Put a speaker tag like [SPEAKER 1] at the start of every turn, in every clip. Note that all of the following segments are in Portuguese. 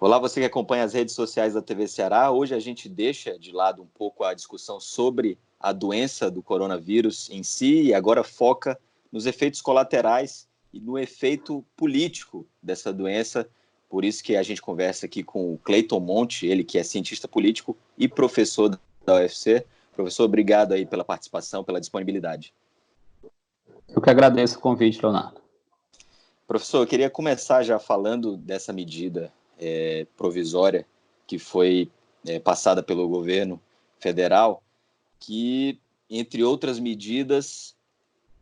[SPEAKER 1] Olá, você que acompanha as redes sociais da TV Ceará. Hoje a gente deixa de lado um pouco a discussão sobre a doença do coronavírus em si e agora foca nos efeitos colaterais e no efeito político dessa doença. Por isso que a gente conversa aqui com o Cleiton Monte, ele que é cientista político e professor da UFC. Professor, obrigado aí pela participação, pela disponibilidade.
[SPEAKER 2] Eu que agradeço o convite, Leonardo.
[SPEAKER 1] Professor, eu queria começar já falando dessa medida provisória que foi passada pelo governo federal, que, entre outras medidas,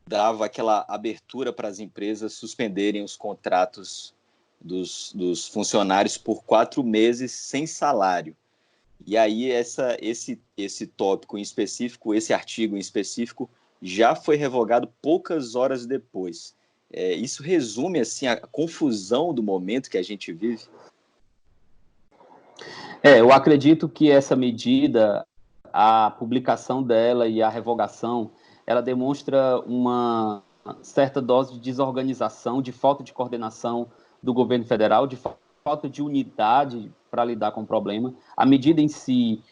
[SPEAKER 1] dava aquela abertura para as empresas suspenderem os contratos dos funcionários por 4 meses sem salário. E aí esse tópico em específico, esse artigo em específico, já foi revogado poucas horas depois. Isso resume assim, a confusão do momento que a gente vive?
[SPEAKER 2] Eu acredito que essa medida, a publicação dela e a revogação, ela demonstra uma certa dose de desorganização, de falta de coordenação do governo federal, de falta de unidade para lidar com o problema. A medida em si,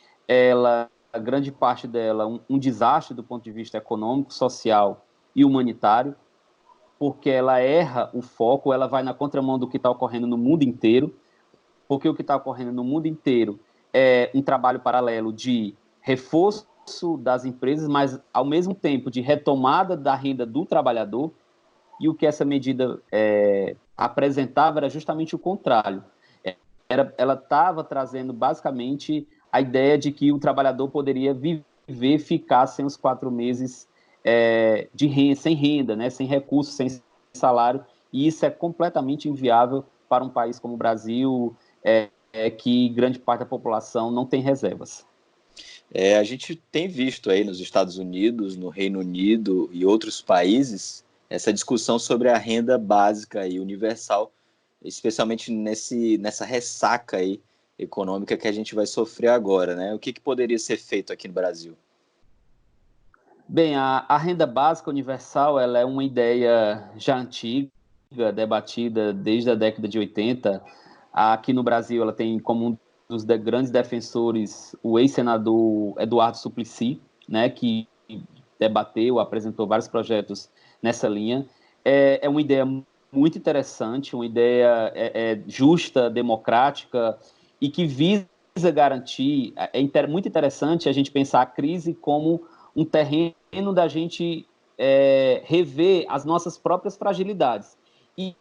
[SPEAKER 2] a grande parte dela, um desastre do ponto de vista econômico, social e humanitário, porque ela erra o foco, ela vai na contramão do que está ocorrendo no mundo inteiro, porque o que está ocorrendo no mundo inteiro é um trabalho paralelo de reforço das empresas, mas, ao mesmo tempo, de retomada da renda do trabalhador, e o que essa medida apresentava era justamente o contrário. Ela estava trazendo, basicamente, a ideia de que o trabalhador poderia viver, ficar sem os 4 meses sem renda, né, sem recursos, sem salário, e isso é completamente inviável para um país como o Brasil, que grande parte da população não tem reservas.
[SPEAKER 1] A gente tem visto aí nos Estados Unidos, no Reino Unido e outros países essa discussão sobre a renda básica e universal, especialmente nessa ressaca aí econômica que a gente vai sofrer agora, né? O que poderia ser feito aqui no Brasil?
[SPEAKER 2] Bem, a renda básica universal ela é uma ideia já antiga, debatida desde a década de 80. Aqui no Brasil, ela tem como um dos grandes defensores o ex-senador Eduardo Suplicy, né, que debateu, apresentou vários projetos nessa linha. É uma ideia muito interessante, uma ideia justa, democrática e que visa garantir. Muito interessante a gente pensar a crise como um terreno da gente rever as nossas próprias fragilidades. E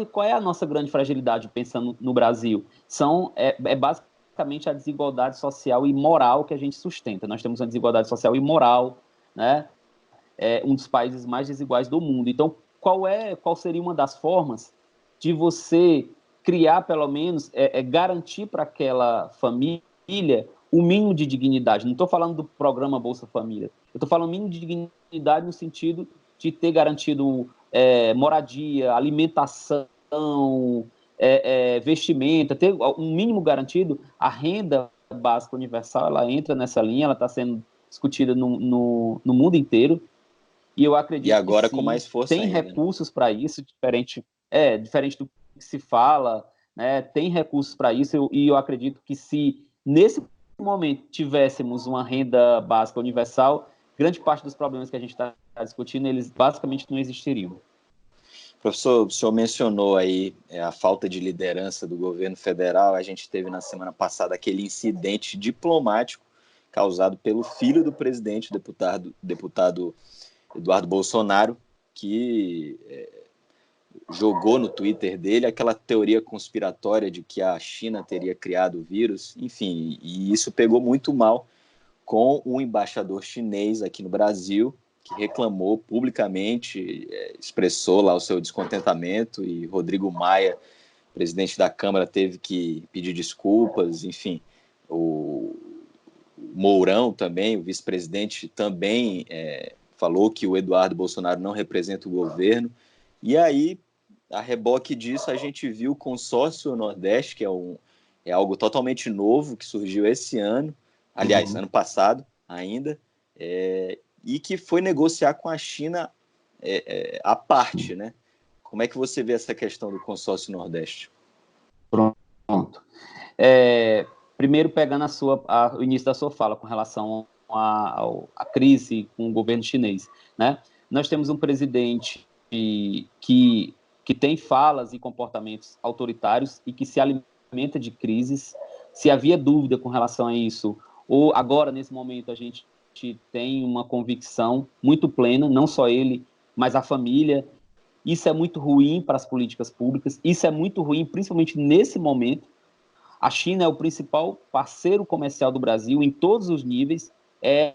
[SPEAKER 2] qual é a nossa grande fragilidade, pensando no Brasil? Basicamente a desigualdade social e moral que a gente sustenta. Nós temos uma desigualdade social e moral, né? Um dos países mais desiguais do mundo. Então, qual seria uma das formas de você criar, pelo menos, garantir para aquela família o mínimo de dignidade? Não estou falando do programa Bolsa Família. Eu estou falando mínimo de dignidade no sentido de ter garantido moradia, alimentação, vestimenta, ter um mínimo garantido. A renda básica universal, ela entra nessa linha, ela está sendo discutida no mundo inteiro, e eu acredito
[SPEAKER 1] e agora
[SPEAKER 2] que
[SPEAKER 1] com
[SPEAKER 2] sim,
[SPEAKER 1] mais força
[SPEAKER 2] tem
[SPEAKER 1] ainda,
[SPEAKER 2] recursos para isso, diferente do que se fala, né? Tem recursos para isso, e eu acredito que se nesse momento tivéssemos uma renda básica universal, grande parte dos problemas que a gente está discutindo, eles basicamente não existiriam.
[SPEAKER 1] Professor, o senhor mencionou aí a falta de liderança do governo federal. A gente teve na semana passada aquele incidente diplomático causado pelo filho do presidente, o deputado Eduardo Bolsonaro, que jogou no Twitter dele aquela teoria conspiratória de que a China teria criado o vírus, enfim, e isso pegou muito mal com o embaixador chinês aqui no Brasil, que reclamou publicamente, expressou lá o seu descontentamento, e Rodrigo Maia, presidente da Câmara, teve que pedir desculpas, enfim, o Mourão também, o vice-presidente, também falou que o Eduardo Bolsonaro não representa o governo. E aí, a reboque disso, a gente viu o Consórcio Nordeste, que é algo totalmente novo, que surgiu esse ano, aliás, ano passado ainda, e que foi negociar com a China à parte, né? Como é que você vê essa questão do Consórcio Nordeste?
[SPEAKER 2] Pronto. Primeiro, pegando o início da sua fala com relação à crise com o governo chinês, né? Nós temos um presidente que tem falas e comportamentos autoritários e que se alimenta de crises. Se havia dúvida com relação a isso, ou agora, nesse momento, a gente tem uma convicção muito plena, não só ele, mas a família. Isso é muito ruim para as políticas públicas, isso é muito ruim, principalmente nesse momento. A China é o principal parceiro comercial do Brasil em todos os níveis, é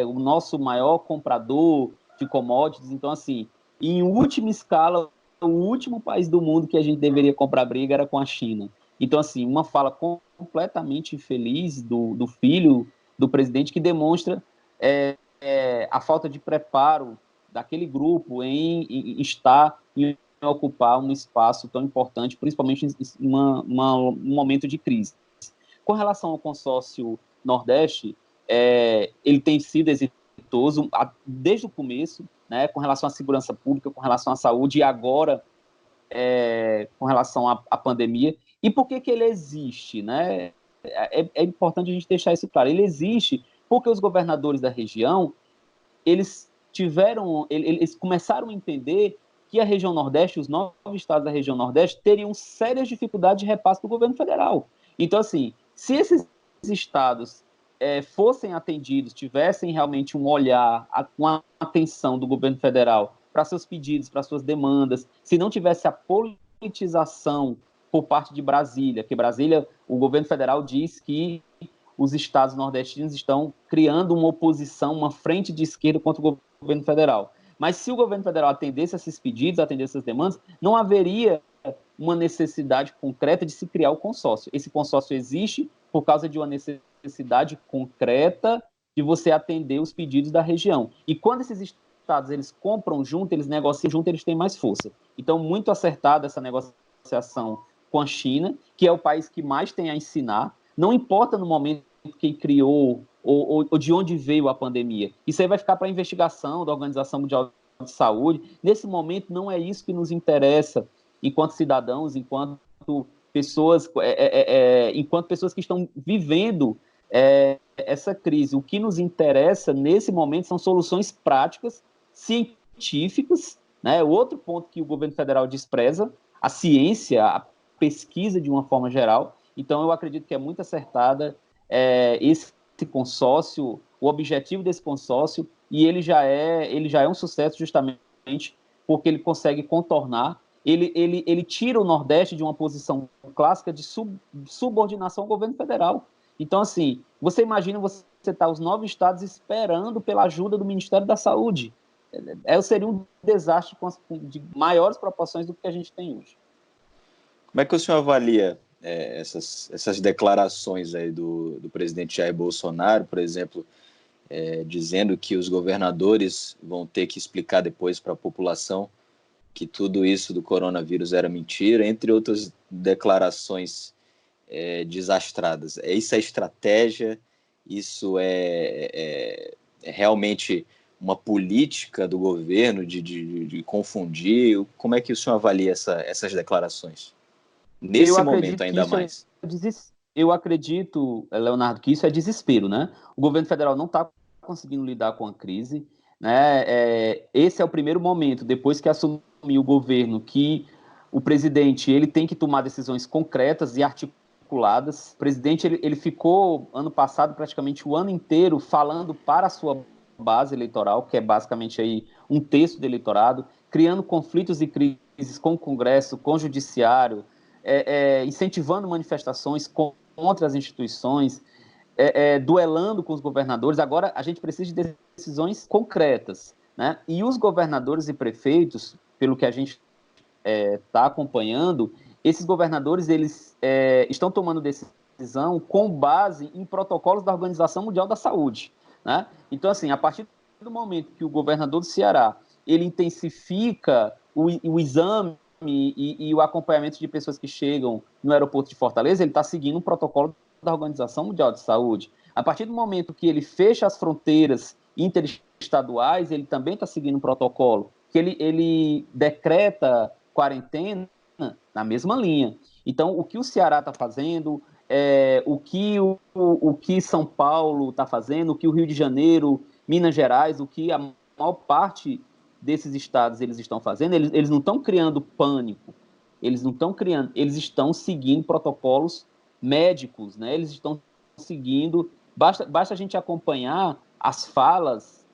[SPEAKER 2] o nosso maior comprador de commodities. Então, assim, em última escala, o último país do mundo que a gente deveria comprar briga era com a China. Então, assim, uma fala completamente infeliz do filho do presidente que demonstra a falta de preparo daquele grupo em estar em ocupar um espaço tão importante, principalmente em um momento de crise. Com relação ao consórcio Nordeste, ele tem sido exitoso desde o começo, né, com relação à segurança pública, com relação à saúde, e agora com relação à pandemia. E por que ele existe? Né? É importante a gente deixar isso claro. Ele existe porque os governadores da região, eles começaram a entender que a região Nordeste, os 9 estados da região Nordeste, teriam sérias dificuldades de repasse do governo federal. Então, assim, se esses estados fossem atendidos, tivessem realmente um olhar, uma atenção do governo federal para seus pedidos, para suas demandas, se não tivesse a politização por parte de Brasília, que Brasília, o governo federal diz que os estados nordestinos estão criando uma oposição, uma frente de esquerda contra o governo federal. Mas se o governo federal atendesse a esses pedidos, atendesse essas demandas, não haveria uma necessidade concreta de se criar o consórcio. Esse consórcio existe por causa de uma necessidade concreta de você atender os pedidos da região. E quando esses estados eles compram junto, eles negociam junto, eles têm mais força. Então, muito acertada essa negociação com a China, que é o país que mais tem a ensinar. Não importa no momento quem criou ou de onde veio a pandemia. Isso aí vai ficar para a investigação da Organização Mundial de Saúde. Nesse momento, não é isso que nos interessa enquanto cidadãos, enquanto pessoas que estão vivendo essa crise. O que nos interessa nesse momento são soluções práticas, científicas, né? Outro ponto que o governo federal despreza, a ciência, a pesquisa de uma forma geral. Então, eu acredito que é muito acertada esse consórcio, o objetivo desse consórcio, e ele já é um sucesso justamente porque ele consegue contornar, ele tira o Nordeste de uma posição clássica de subordinação ao governo federal. Então, assim, você imagina você estar os 9 estados esperando pela ajuda do Ministério da Saúde. Seria um desastre de maiores proporções do que a gente tem hoje.
[SPEAKER 1] Como é que o senhor avalia essas declarações aí do presidente Jair Bolsonaro, por exemplo, dizendo que os governadores vão ter que explicar depois para a população que tudo isso do coronavírus era mentira, entre outras declarações desastradas? Isso é estratégia? Isso é realmente uma política do governo de confundir? Como é que o senhor avalia essas declarações? Nesse momento, ainda mais.
[SPEAKER 2] Eu acredito, Leonardo, que isso é desespero, né? O governo federal não está conseguindo lidar com a crise, né? Esse é o primeiro momento, depois que assumiu o governo, que o presidente ele tem que tomar decisões concretas e articuladas. O presidente ele ficou, ano passado, praticamente o ano inteiro, falando para a sua base eleitoral, que é basicamente aí 1/3 do eleitorado, criando conflitos e crises com o Congresso, com o Judiciário, incentivando manifestações contra as instituições, duelando com os governadores. Agora, a gente precisa de decisões concretas, né? E os governadores e prefeitos, pelo que a gente está acompanhando, esses governadores eles estão tomando decisão com base em protocolos da Organização Mundial da Saúde, né? Então, assim, a partir do momento que o governador do Ceará ele intensifica o exame e o acompanhamento de pessoas que chegam no aeroporto de Fortaleza, ele está seguindo um protocolo da Organização Mundial de Saúde. A partir do momento que ele fecha as fronteiras interestaduais, ele também está seguindo um protocolo, que ele decreta quarentena na mesma linha. Então, o que o Ceará está fazendo, o que São Paulo está fazendo, o que o Rio de Janeiro, Minas Gerais, o que a maior parte desses estados eles estão fazendo, eles não estão criando pânico, eles não estão criando, eles estão seguindo protocolos médicos, né? Eles estão seguindo, basta a gente acompanhar as falas,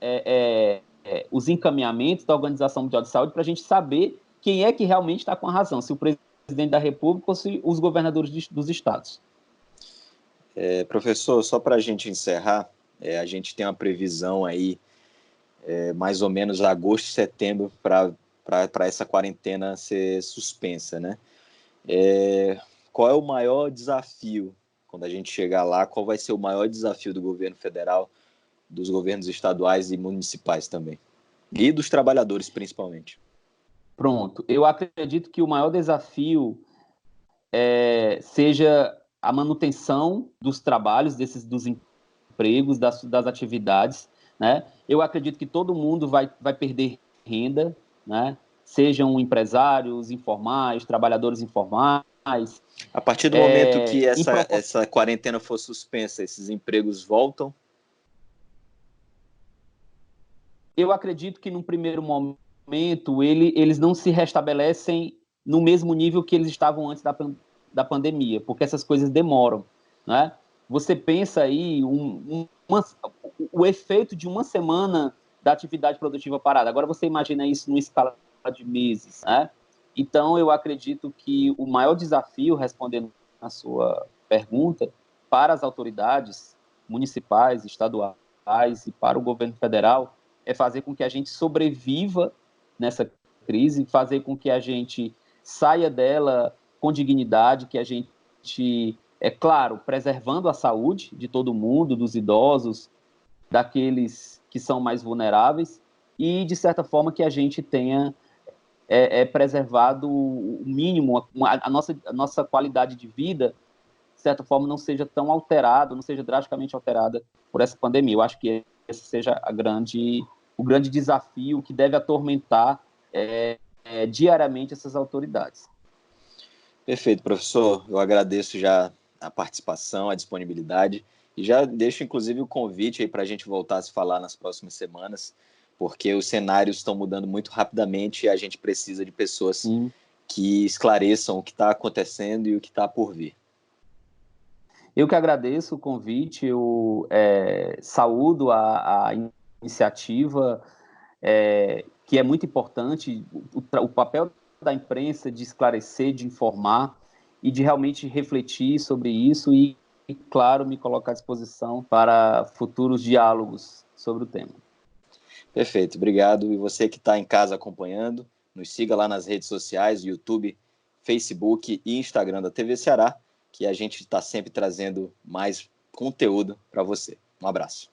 [SPEAKER 2] os encaminhamentos da Organização Mundial de Saúde para a gente saber quem é que realmente está com a razão, se o presidente da República ou se os governadores dos estados.
[SPEAKER 1] Professor, só para a gente encerrar, a gente tem uma previsão aí, mais ou menos agosto, setembro, para essa quarentena ser suspensa, né? Qual é o maior desafio quando a gente chegar lá? Qual vai ser o maior desafio do governo federal, dos governos estaduais e municipais também? E dos trabalhadores, principalmente.
[SPEAKER 2] Pronto. Eu acredito que o maior desafio seja a manutenção dos trabalhos, dos empregos, das atividades, né? Eu acredito que todo mundo vai perder renda, né? Sejam empresários informais, trabalhadores informais.
[SPEAKER 1] A partir do momento que essa quarentena for suspensa, esses empregos voltam?
[SPEAKER 2] Eu acredito que, num primeiro momento, eles não se restabelecem no mesmo nível que eles estavam antes da pandemia, porque essas coisas demoram, né? Você pensa aí o efeito de uma semana da atividade produtiva parada. Agora você imagina isso numa escala de meses, né? Então, eu acredito que o maior desafio, respondendo a sua pergunta, para as autoridades municipais, estaduais e para o governo federal, é fazer com que a gente sobreviva nessa crise, fazer com que a gente saia dela com dignidade, que a gente, claro, preservando a saúde de todo mundo, dos idosos, daqueles que são mais vulneráveis, e, de certa forma, que a gente tenha preservado o mínimo, a nossa qualidade de vida, de certa forma, não seja tão alterada, não seja drasticamente alterada por essa pandemia. Eu acho que esse seja o grande desafio que deve atormentar diariamente essas autoridades.
[SPEAKER 1] Perfeito, professor. Eu agradeço já a participação, a disponibilidade e já deixo, inclusive, o convite aí para a gente voltar a se falar nas próximas semanas, porque os cenários estão mudando muito rapidamente e a gente precisa de pessoas que esclareçam o que está acontecendo e o que está por vir.
[SPEAKER 2] Eu que agradeço o convite, eu saúdo a iniciativa, que é muito importante, o papel da imprensa de esclarecer, de informar e de realmente refletir sobre isso e, claro, me colocar à disposição para futuros diálogos sobre o tema.
[SPEAKER 1] Perfeito, obrigado. E você que está em casa acompanhando, nos siga lá nas redes sociais, YouTube, Facebook e Instagram da TV Ceará, que a gente está sempre trazendo mais conteúdo para você. Um abraço.